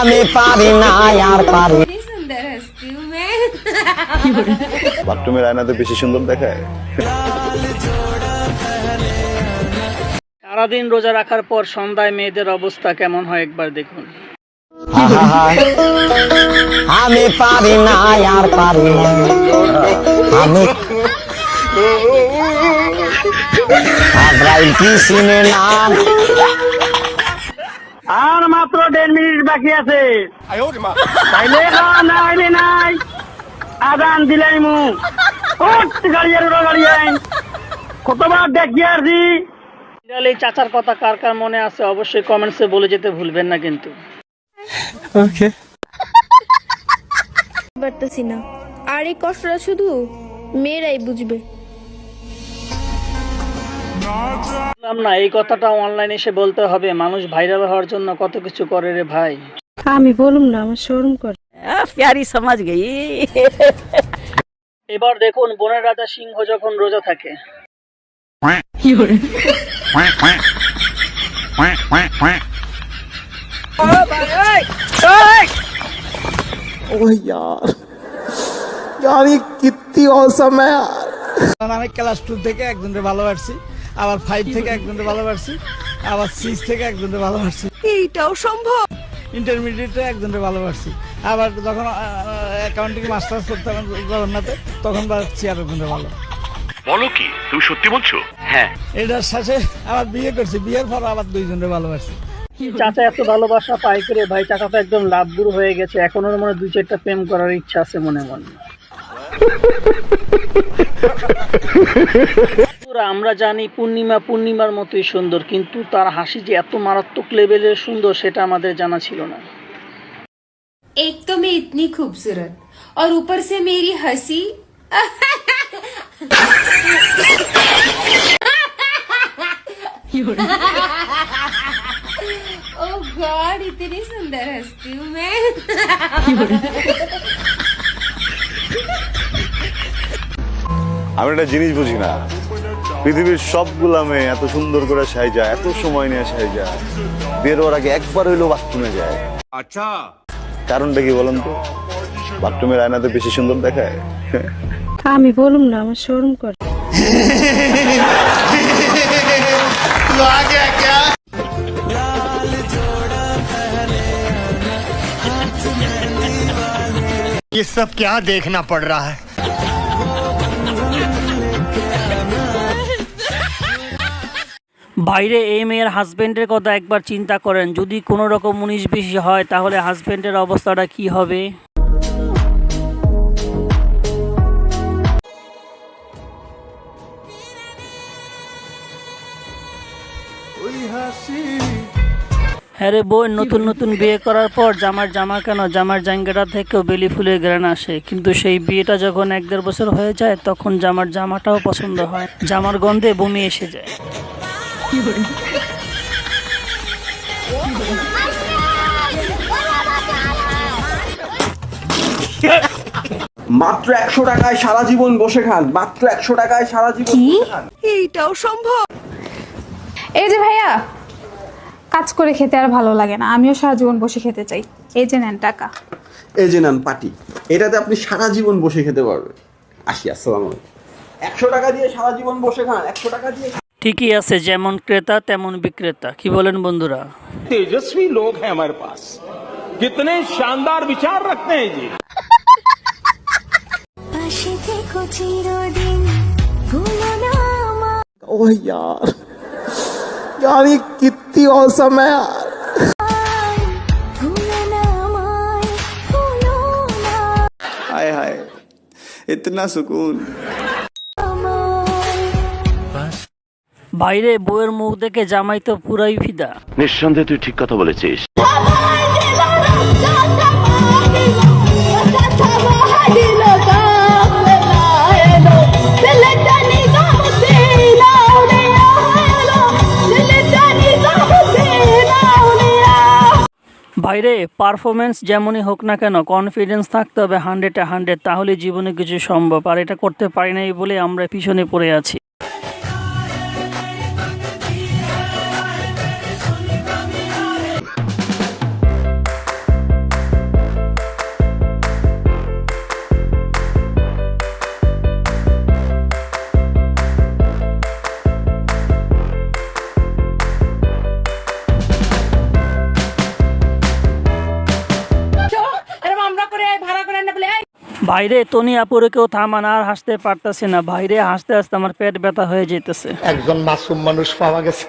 আমি পারি না আর পারি। सुंदर हंसती हूँ मैं। বাথরুমের আয়নাতে বেশি সুন্দর দেখায়। সারাদিন রোজা রাখার পর সন্ধ্যায় মেয়েদের অবস্থা কেমন হয় একবার দেখুন। আমি পারি না আর পারি না। আমি আব্রাইল কি শুনে না। আর মাত্র 1.5 মিনিট বাকি আছে। তাইলে খাওয়া না হইলে নাই, আজান দিলাই মু গাড়িয়ার গাড়ি আইন কতবার দেখি আসি। এই চাচার কথা কার কার মনে আছে অবশ্যই কমেন্টসে বলে যেতে ভুলবেন না কিন্তু। পারতেছি না, আর এই কষ্টটা শুধু মেয়েরাই বুঝবে। বললাম না, এই কথাটা অনলাইনে এসে বলতে হবে। মানুষ ভাইরাল হওয়ার জন্য কত কিছু করে রে ভাই। আমি বলুম না, আমার শরম করে। प्यारी समझ गई। এবার দেখুন বনের রাজা সিংহ যখন রোজা থাকে। আমি ক্লাস 2 থেকে একজনকে ভালোবাসছি, আবার 5 থেকে একজনকে ভালোবাসছি, আবার 6 থেকে একজনকে ভালোবাসছি। এইটাও সম্ভব? ইন্টারমিডিয়েটে একজনকে ভালোবাসছি, আবার যখন অ্যাকাউন্টিং মাস্টার্স করতাম জগন্নাথে তখন বাড়ছি আর একজনকে ভালো। বলো কি, তুমি সত্যি বলছো? হ্যাঁ। এটার সাথে আবার বিয়ে করছি, বিয়ের পর আবার 2 জনকে ভালোবাসছি। চাচা এত ভালোবাসা পাই করে ভাই, চাচা তো একদম লাভগুরু হয়ে গেছে। এখন ওর মনে 2-4টা প্রেম করার ইচ্ছা আছে মনে মনে। আমরা জানি পূর্ণিমার মতোই সুন্দর, কিন্তু তার হাসি যে এত মারাত্মক লেভেলের সুন্দর সেটা আমাদের জানা ছিল না। एक तो मैं इतनी खूबसूरत और ऊपर से मेरी हंसी। ओह गॉड, इतनी सुंदर हंसती हूँ मैं। আমি একটা জিনিস বুঝি না, পৃথিবীর সবগুলা মেয়ে এত সুন্দর করে সাইজা, এত সময় নিয়ে সাইজা, বের হওয়ার আগে একবার হইলো বাথরুমে যায়। আচ্ছা, কারণটা কি বলেন তো? বাথরুমের আয়নাতে বেশি সুন্দর দেখায়। আমি বলুম না, আমার শরম করে। ये सब क्या देखना पड़ रहा है? বাইরে এই মেয়ের হাজবেন্ডের কথা একবার চিন্তা করেন। যদি কোনো রকম 19-20 হয় তাহলে হাজবেন্ডের অবস্থাটা কি হবে? হ্যাঁ রে বোন, নতুন বিয়ে করার পর জামা কেন, জামার জাঙ্গাটা থেকেও বেলি ফুলের গ্রান আসে, কিন্তু সেই বিয়েটা যখন 1-1.5 বছর হয়ে যায় তখন জামাটাও পছন্দ হয়, জামার গন্ধে বমি এসে যায়। মাত্র 100 টাকায় সারা জীবন বসে খান, মাত্র 100 টাকায় সারা জীবন বসে খান। এইটাও সম্ভব? এই যে ভাইয়া, কাজ করে খেতে আর ভালো লাগে না, আমিও সারা জীবন বসে খেতে চাই। এই যে নেন টাকা। এই যে নেন পাটি, এটাতে আপনি সারা জীবন বসে খেতে পারবেন। আসি, আসসালামু আলাইকুম। 100 টাকা দিয়ে সারা জীবন বসে খান, 100 টাকা দিয়ে। ঠিকই আছে, যেমন ক্রেতা তেমন বিক্রেতা। কি বলেন বন্ধুরা? तेजस्वी लोग हैं हमारे पास, कितने शानदार विचार रखते हैं जी। ओह यार, यार ये कितनी औसम है यार। हाय हाय, इतना सुकून। বাইরে বউয়ের মুখ দেখে জামাই তো পুরাই ফিদা। নিঃসন্দেহে তুই ঠিক কথা বলেছিস। বাইরে পারফরমেন্স যেমনই হোক না কেন, কনফিডেন্স থাকতে হবে 100-এ 100, তাহলে জীবনে কিছু সম্ভব। আর এটা করতে পারি নাই বলে আমরা পিছনে পড়ে আছি। বাইরে তনি আপুরে কেউ থামান, আর হাসতে পারতেছে না বাইরে, হাসতে হাসতে আমার পেট ব্যথা হয়ে যেতেছে। একজন মাসুম মানুষ পাওয়া গেছে।